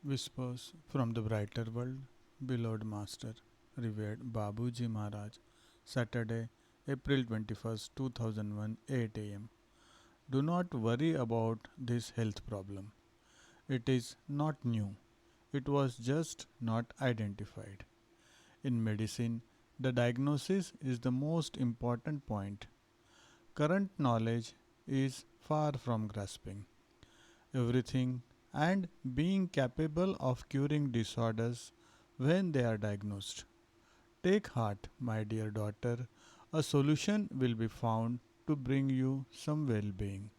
Whispers from the Brighter World, beloved Master, revered Babuji Maharaj, Saturday, April 21st, 2001, 8 am. Do not worry about this health problem. It is not new. It was just not identified. In medicine, the diagnosis is the most important point. Current knowledge is far from grasping everything and being capable of curing disorders when they are diagnosed. Take heart, my dear daughter, a solution will be found to bring you some well being.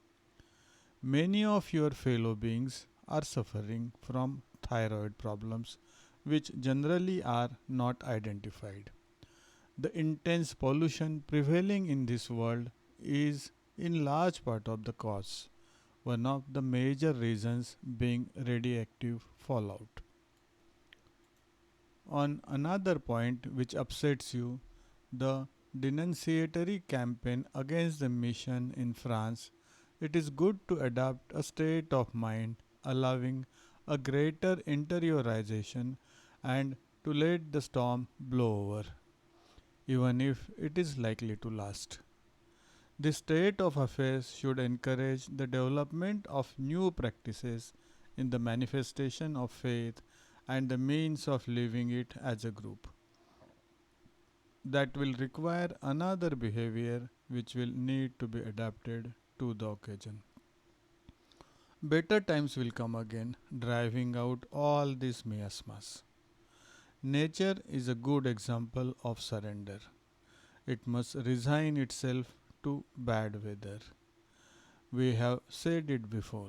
Many of your fellow beings are suffering from thyroid problems, which generally are not identified. The intense pollution prevailing in this world is in large part of the cause, one of the major reasons being radioactive fallout. On another point which upsets you, the denunciatory campaign against the mission in France, it is good to adopt a state of mind allowing a greater interiorization and to let the storm blow over, even if it is likely to last. This state of affairs should encourage the development of new practices in the manifestation of faith and the means of living it as a group. That will require another behavior which will need to be adapted to the occasion. Better times will come again, driving out all this miasmas. Nature is a good example of surrender. It must resign itself to bad weather. We have said it before.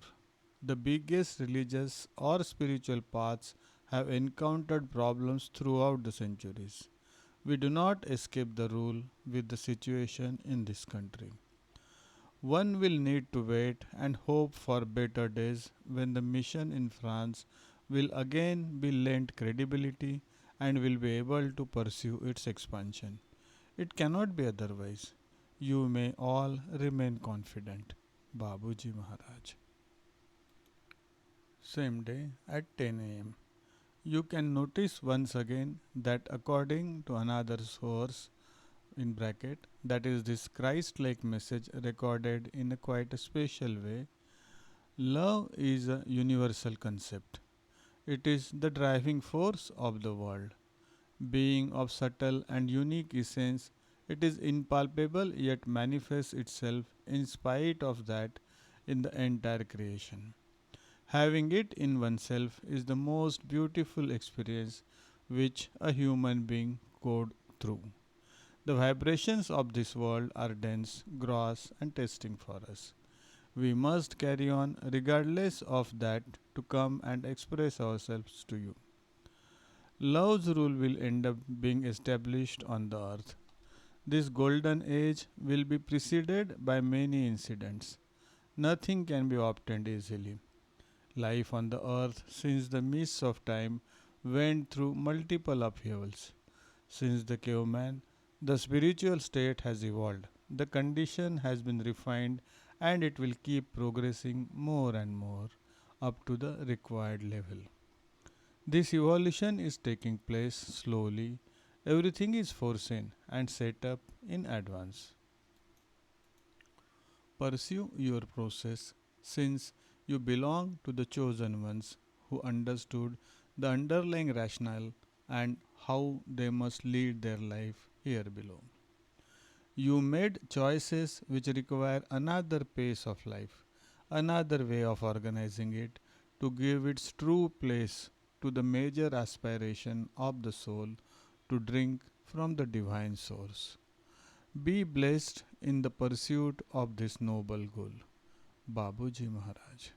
The biggest religious or spiritual paths have encountered problems throughout the centuries. We do not escape the rule with the situation in this country. One will need to wait and hope for better days when the mission in France will again be lent credibility and will be able to pursue its expansion. It cannot be otherwise. You may all remain confident. Babuji Maharaj. Same day at 10 am. You can notice once again that according to another source in bracket, that is this Christ-like message recorded in a quite a special way, love is a universal concept. It is the driving force of the world. Being of subtle and unique essence, it is impalpable yet manifests itself in spite of that in the entire creation. Having it in oneself is the most beautiful experience which a human being could through. The vibrations of this world are dense, gross, and testing for us. We must carry on regardless of that to come and express ourselves to you. Love's rule will end up being established on the earth. This golden age will be preceded by many incidents. Nothing can be obtained easily. Life on the earth since the mists of time went through multiple upheavals. Since the caveman, the spiritual state has evolved. The condition has been refined and it will keep progressing more and more up to the required level. This evolution is taking place slowly. Everything is foreseen and set up in advance. Pursue your process since you belong to the chosen ones who understood the underlying rationale and how they must lead their life here below. You made choices which require another pace of life, another way of organizing it to give its true place to the major aspiration of the soul to drink from the divine source. Be blessed in the pursuit of this noble goal. Babuji Maharaj.